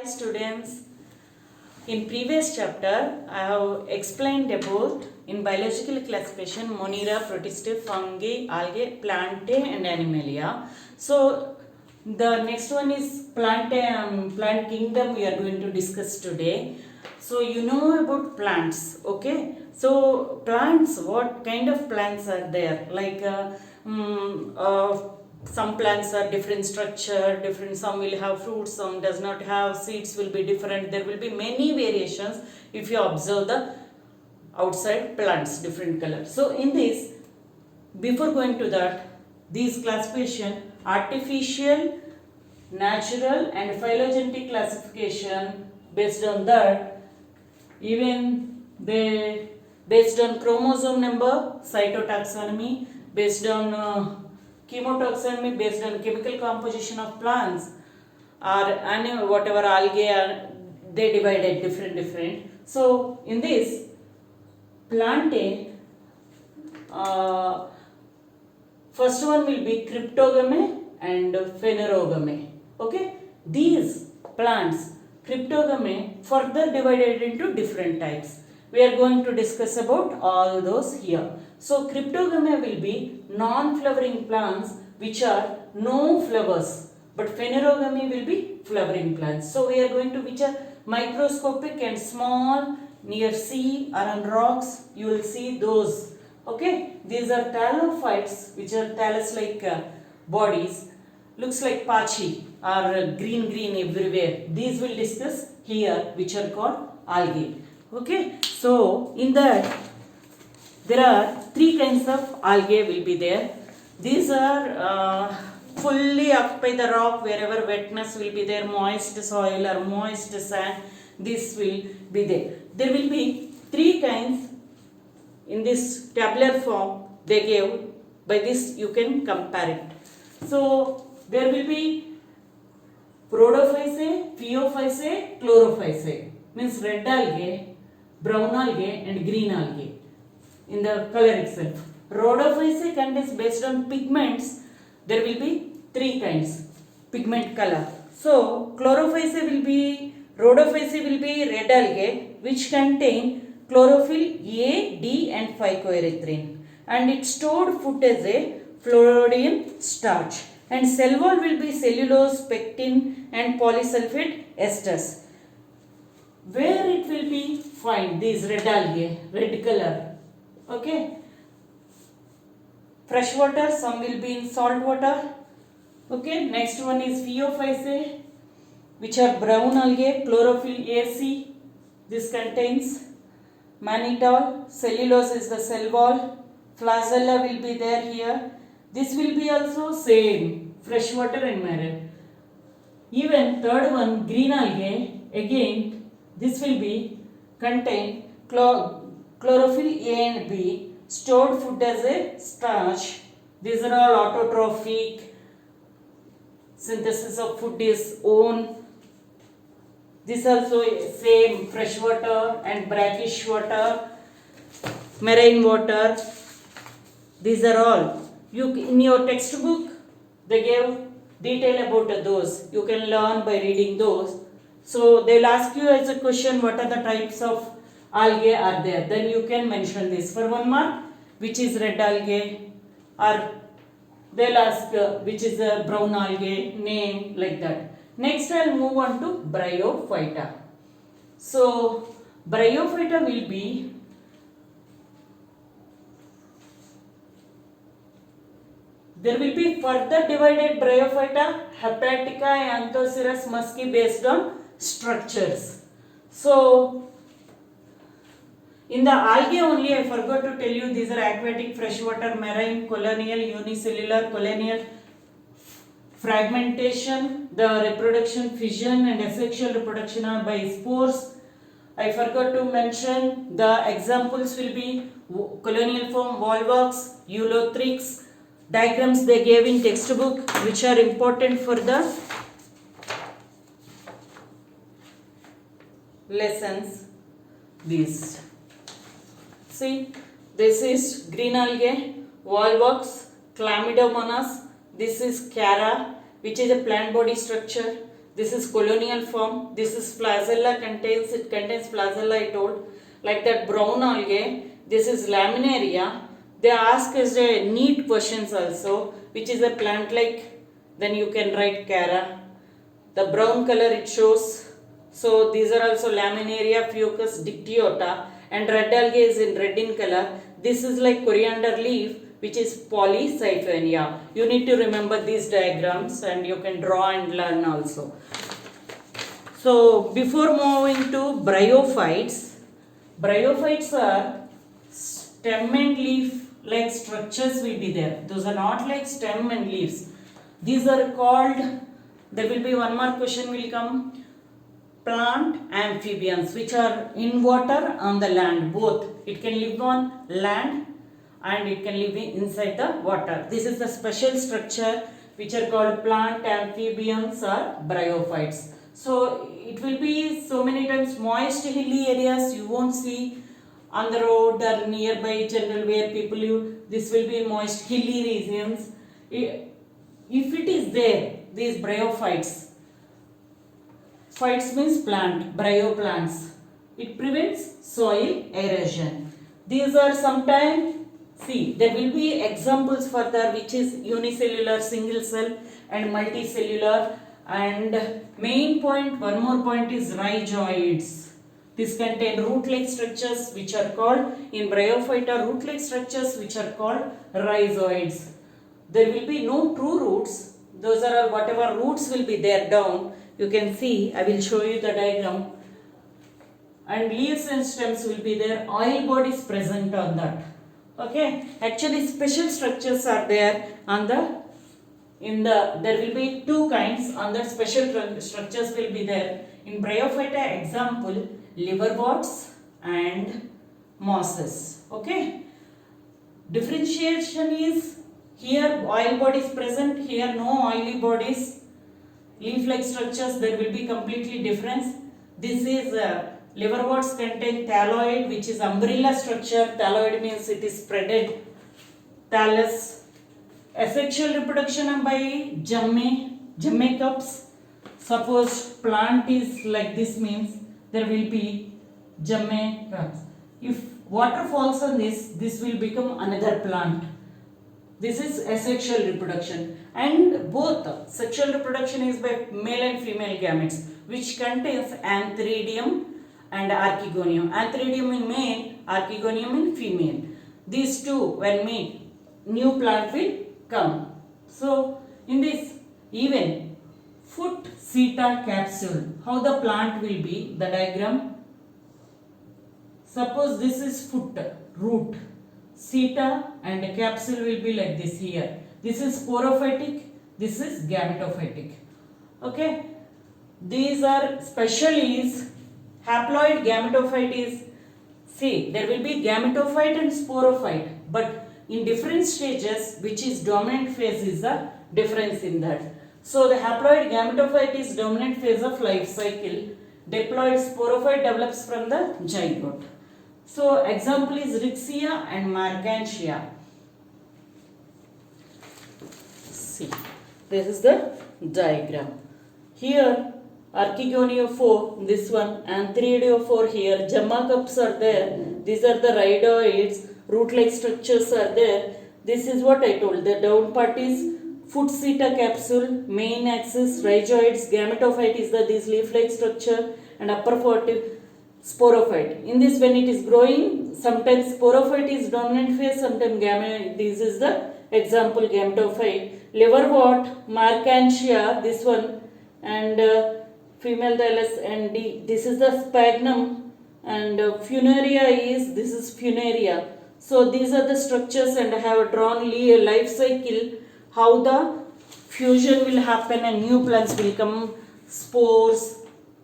Hi students, in previous chapter I have explained about in biological classification Monera, protista, fungi, algae, plantae and animalia. So the next one is plant kingdom we are going to discuss today. So you know about plants, okay? So plants, what kind of plants are there? Like some plants are different structure, different, some will have fruits, some does not have, seeds will be different. There will be many variations if you observe the outside plants, different colors. So in this, before going to that, these classification, artificial, natural and phylogenetic classification, based on that, even they based on chromosome number, cytotaxonomy, based on chemotaxonomy, based on chemical composition of plants or animal, whatever algae are, they divided different. So in this plantae, first one will be cryptogame and phanerogame. Okay, these plants cryptogame further divided into different types. We are going to discuss about all those here. So cryptogame will be non-flowering plants which are no flowers, but phanerogame will be flowering plants. So we are going to, which are microscopic and small, near sea or on rocks, you will see those. Okay, these are thallophytes, which are thallus like bodies, looks like patchy or green everywhere. These will discuss here, which are called algae. Okay, so in that there are three kinds of algae will be there. These are fully occupied the rock, wherever wetness will be there, moist soil or moist sand, this will be there. There will be three kinds in this tabular form they gave. By this you can compare it. So there will be Rhodophyceae, Phaeophyceae, Chlorophyceae, means red algae, brown algae and green algae in the color itself. Rhodophyceae contains, based on pigments, there will be three kinds pigment color. So Rhodophyceae will be red algae which contain chlorophyll A, D and phycoerythrin, and it stored food as a fluoridian starch, and cell wall will be cellulose, pectin and polysulfate esters. Where it will be find these red algae, red color, okay? Fresh water, some will be in salt water. Okay, next one is Phaeophyceae, which are brown algae, chlorophyll AC, this contains mannitol, cellulose is the cell wall, flagella will be there here. This will be also same, fresh water and marine. Even third one, green algae, again this will be contain chlorophyll A and B, stored food as a starch. These are all autotrophic, synthesis of food is own. This also same, fresh water and brackish water, marine water. These are all. In your textbook they gave detail about those. You can learn by reading those. So they will ask you as a question, what are the types of algae are there? Then you can mention this for 1 mark, which is red algae, or they will ask which is a brown algae, name, like that. Next I will move on to Bryophyta. So Bryophyta will be there will be further divided Bryophyta, Hepatica, Anthocyrus musci, based on structures. So in the algae only, I forgot to tell you, these are aquatic, freshwater, marine, colonial, unicellular, colonial, fragmentation, the reproduction, fission and asexual reproduction are by spores. I forgot to mention the examples will be colonial form, volvox, eulothrix. Diagrams they gave in textbook which are important for the lessons. These, see, this is green algae, volvox, chlamydomonas. This is Cara, which is a plant body structure. This is colonial form. This is flagella, it contains flagella, I told. Like that brown algae, this is laminaria. They ask us a neat questions also, which is a plant like, then you can write Cara. The brown color it shows. So these are also laminaria, fucus, dictyota, and red algae is in red in color. This is like coriander leaf, which is Polysiphonia. You need to remember these diagrams and you can draw and learn also. So before moving to bryophytes, bryophytes are stem and leaf like structures will be there. Those are not like stem and leaves. These are called, there will be one more question will come, plant amphibians, which are in water, on the land, both. It can live on land and it can live inside the water. This is the special structure which are called plant amphibians or bryophytes. So it will be so many times moist hilly areas you won't see on the road or nearby general where people live. This will be moist hilly regions. If it is there, these bryophytes, phytes means plant, bryoplants. It prevents soil erosion. These are sometimes, see, there will be examples further which is unicellular, single cell and multicellular, and main point, one more point is rhizoids. These contain root-like structures which are called, in bryophyta, root-like structures which are called rhizoids. There will be no true roots. Those are whatever roots will be there down. You can see, I will show you the diagram. And leaves and stems will be there. Oil bodies present on that. Okay. Actually, special structures are there on the, there will be two kinds on the special structures will be there. In bryophyta, example, liverworts and mosses. Okay. Differentiation is, here oil bodies present, here no oily bodies. Leaf-like structures, there will be completely difference. This is liverworts contain thalloid, which is umbrella structure. Thalloid means it is spreaded thallus. Asexual reproduction by gemme cups. Suppose plant is like this, means there will be gemme cups. If water falls on this will become another plant. This is asexual reproduction, and both sexual reproduction is by male and female gametes, which contains antheridium and archegonium. Antheridium in male, archegonium in female. These two when meet, new plant will come. So in this, even foot seta capsule, how the plant will be, the diagram. Suppose this is foot, root, seta and capsule will be like this here. This is sporophytic, this is gametophytic. Okay. These are specialities. Haploid gametophyte is, see, there will be gametophyte and sporophyte, but in different stages, which is dominant phase is the difference in that. So the haploid gametophyte is dominant phase of life cycle. Diploid sporophyte develops from the zygote. So example is Rixia and Margantia. See, this is the diagram. Here Archegoniophore, this one, Antheridophore here, Gemma cups are there. These are the rhizoids, root-like structures are there. This is what I told. The down part is foot seta capsule, main axis, rhizoids, gametophyte is this leaf-like structure, and upper part sporophyte. In this, when it is growing, sometimes sporophyte is dominant phase, sometimes this is the example gametophyte. Liverwort, Margantia, this one, and female thallus, and this is the sphagnum, and funaria is, this is funaria. So these are the structures, and I have drawn life cycle, how the fusion will happen and new plants will come, spores,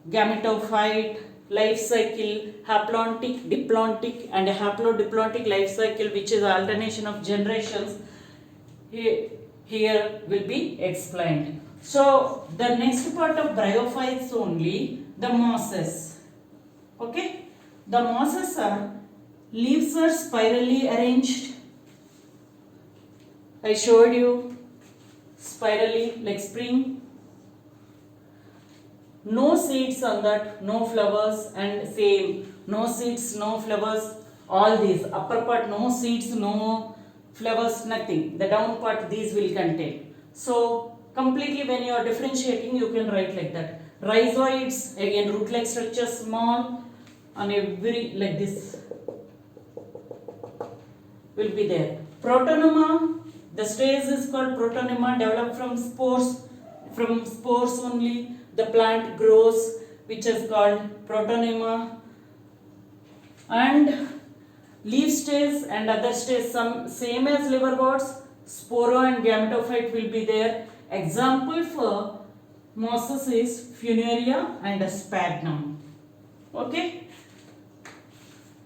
gametophyte, life cycle, haplontic, diplontic, and haplodiplontic life cycle, which is alternation of generations, here will be explained. So the next part of bryophytes only, the mosses. Okay, the mosses are, leaves are spirally arranged. I showed you spirally like spring. no seeds on that, no flowers, and same, no seeds, no flowers, all these, upper part no seeds, no flowers, nothing, the down part these will contain. So completely when you are differentiating you can write like that. Rhizoids, again root like structure, small, on every like this will be there. Protonema, the stage is called protonema, developed from spores. From spores only the plant grows, which is called protonema. And leaf stage and other stage some same as liverworts, sporo and gametophyte will be there. Example for mosses is funaria and sphagnum. Okay.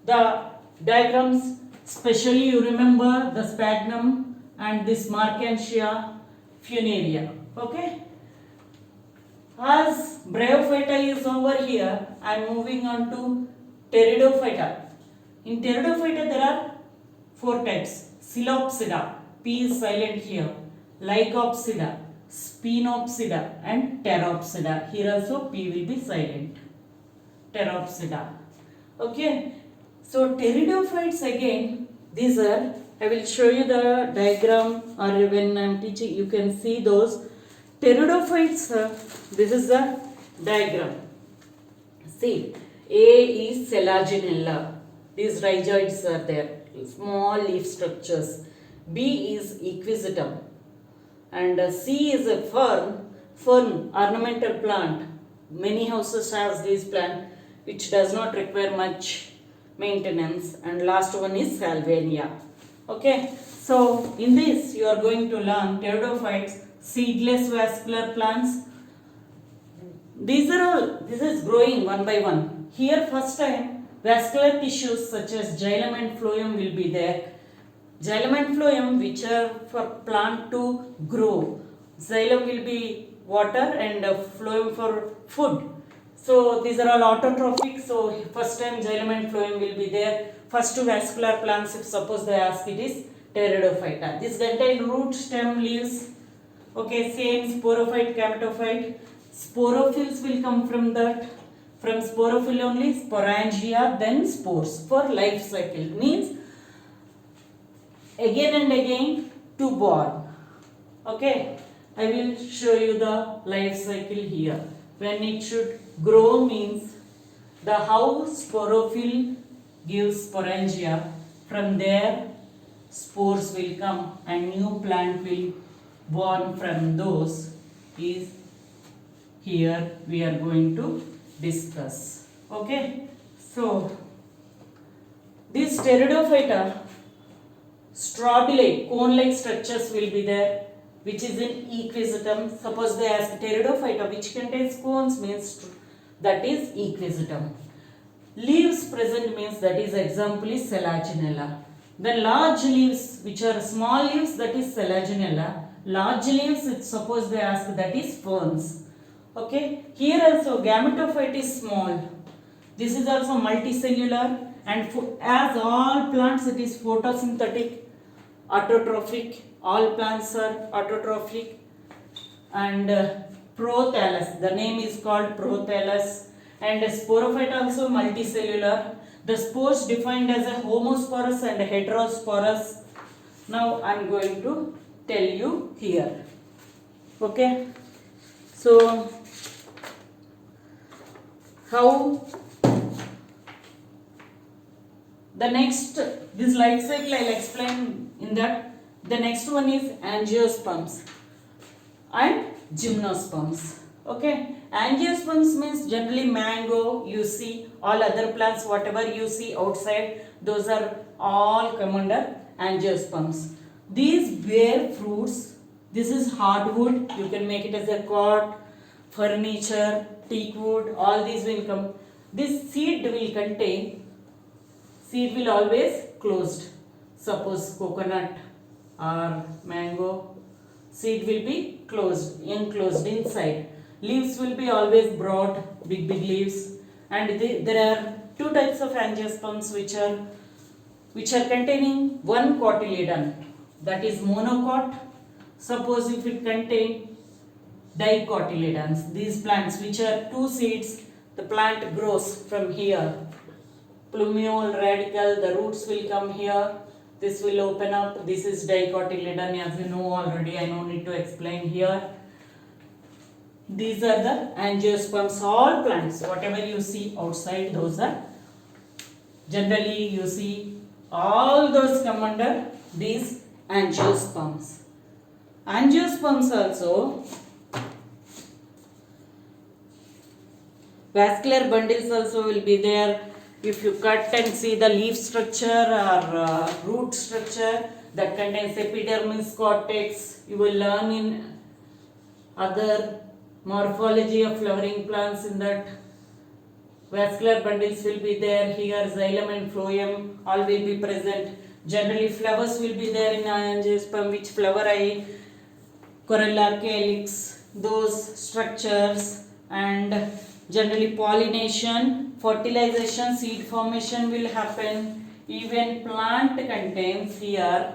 The diagrams, especially you remember the sphagnum and this Markantia funaria. Okay. As Bryophyta is over here, I am moving on to Pteridophyta. In Pteridophyta there are 4 types. Psilopsida, P is silent here. Lycopsida, Spinopsida and Pteropsida. Here also P will be silent. Pteropsida. Okay. So Pteridophytes again, these are, I will show you the diagram, or when I am teaching you can see those. Pteridophytes, this is the diagram. See, A is Selaginella. These rhizoids are there, small leaf structures. B is Equisetum. And C is a fern, ornamental plant. Many houses have this plant which does not require much maintenance. And last one is Salvinia. Okay, so in this you are going to learn pteridophytes, seedless vascular plants. These are all, this is growing one by one. Here first time vascular tissues such as xylem and phloem will be there. Xylem and phloem which are for plant to grow. Xylem will be water and phloem for food. So these are all autotrophic. So first time xylem and phloem will be there. First two vascular plants, if suppose they ask, it is Pteridophyta. This contain root, stem, leaves. Okay, same sporophyte, gametophyte. Sporophylls will come from that. From sporophyll only, sporangia, then spores for life cycle. Means again and again to born. Okay, I will show you the life cycle here. When it should grow means the how sporophyll gives sporangia. From there spores will come and new plant will born from those is here we are going to discuss. Okay, so this Pteridophyta strobile cone-like structures will be there, which is in Equisetum. Suppose they ask Pteridophyta which contains cones means that is Equisetum. Leaves present means that is example is Selaginella. Then large leaves which are small leaves that is Selaginella. Large leaves it suppose they ask that is ferns. Okay, here also gametophyte is small. This is also multicellular, and as all plants it is photosynthetic, autotrophic. All plants are autotrophic. And prothallus, the name is called prothallus. And sporophyte also multicellular. The spores defined as a homosporous and heterosporous. Now I am going to tell you here. Okay, so how the next, this life cycle I will explain in that. The next one is angiosperms and gymnosperms. Okay, angiosperms means generally mango you see, all other plants whatever you see outside, those are all come under angiosperms. These bear fruits. This is hardwood, you can make it as a cot, furniture, teak wood, all these will come. This seed will contain, seed will always closed. Suppose coconut or mango, seed will be closed, enclosed inside. Leaves will be always broad, big leaves. And there are two types of angiosperms which are containing one cotyledon, that is monocot. Suppose if it contain dicotyledons. These plants which are two seeds, the plant grows from here. Plumule radical, the roots will come here. This will open up. This is dicotyledon, as you know already. I no need to explain here. These are the angiosperms. All plants, whatever you see outside, those are generally you see all those come under these angiosperms. Angiosperms also, vascular bundles also will be there. If you cut and see the leaf structure or root structure that contains epidermis, cortex, you will learn in other morphology of flowering plants. In that vascular bundles will be there. Here xylem and phloem all will be present. Generally flowers will be there in angiosperm, which flower eye, corolla, calyx, those structures, and generally pollination, fertilization, seed formation will happen. Even plant contains here,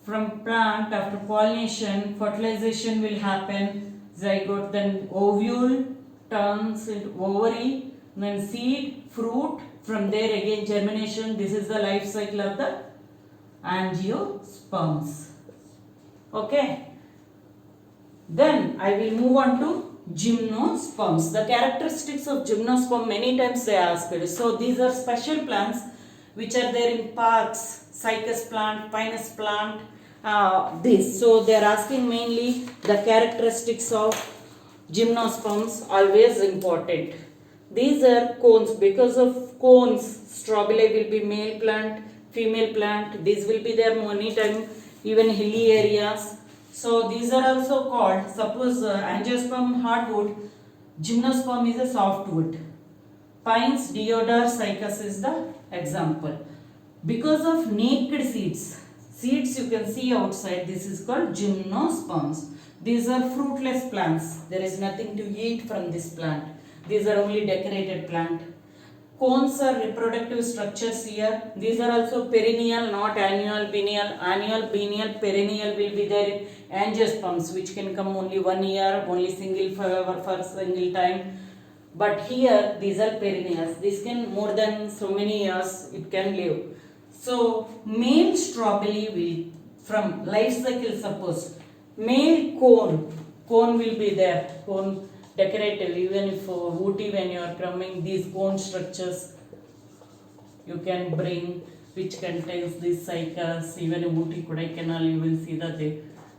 from plant after pollination, fertilization will happen. Zygote, then ovule turns into ovary, then seed, fruit, from there again germination. This is the life cycle of the angiosperms. Okay. Then I will move on to gymnosperms. The characteristics of gymnosperm, many times they asked. So these are special plants which are there in parks, cycas plant, pinus plant, this. So they are asking mainly the characteristics of gymnosperms, always important. These are cones. Because of cones, strobili will be male plant, female plant. These will be there many times, even hilly areas. So these are also called, suppose angiosperm hardwood, gymnosperm is a softwood. Pines, deodar, cycas is the example. Because of naked seeds you can see outside, this is called gymnosperms. These are fruitless plants. There is nothing to eat from this plant. These are only decorated plant. Cones are reproductive structures here. These are also perennial, not annual, biennial. Annual, biennial, perennial will be there in angiosperms, which can come only 1 year, only single flower for single time. But here these are perennials. This can more than so many years it can live. So male strobili will, from life cycle, suppose male cone will be there. Cone decorative, even if Ooty, when you are coming, these cone structures you can bring, which contains these cycas. Even in Ooty, Kodaikanal, you will see that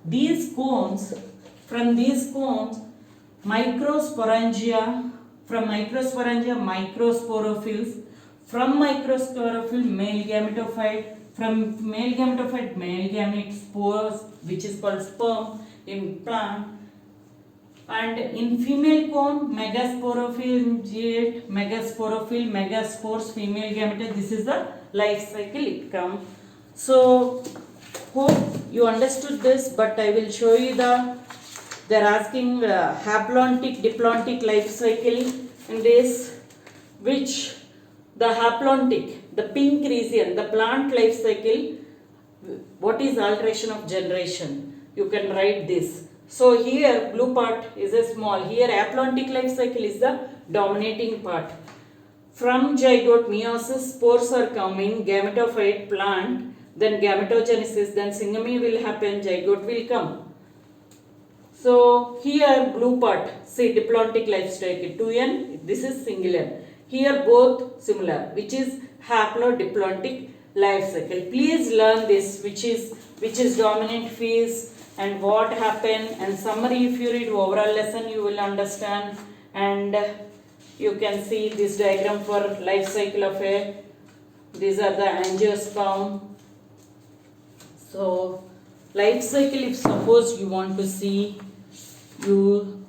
these cones, from these cones, microsporangia, from microsporangia, microsporophylls, from microsporophyll, male gametophyte, from male gametophyte, male gamete, spores, which is called sperm in plant. And in female cone, megasporophyll, megasporophyll, megaspores, female gamete. This is the life cycle it comes. So hope you understood this, but I will show you they are asking haplontic, diplontic life cycle in this, which the haplontic, the pink region, the plant life cycle, what is alteration of generation? You can write this. So here blue part is a small. Here aplontic life cycle is the dominating part. From zygote meiosis, spores are coming, gametophyte plant, then gametogenesis, then syngamy will happen, zygote will come. So here blue part, see diplontic life cycle, 2n, this is singular. Here both similar, which is haplodiplontic life cycle. Please learn this, which is dominant phase and what happened, and summary. If you read overall lesson, you will understand. And you can see this diagram for life cycle of a, these are the angiosperm. So life cycle, if suppose you want to see, you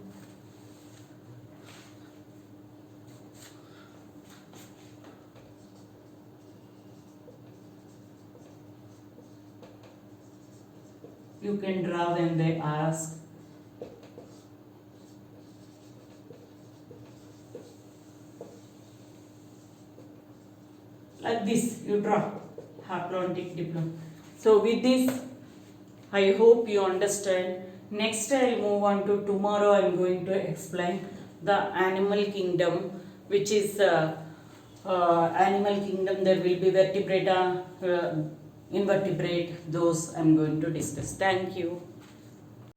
can draw when they ask. Like this, you draw haplontic, diplontic. So with this, I hope you understand. Next, I'll move on to tomorrow. I'm going to explain the animal kingdom, which is animal kingdom. There will be vertebrata, invertebrate. Those I'm going to discuss. Thank you.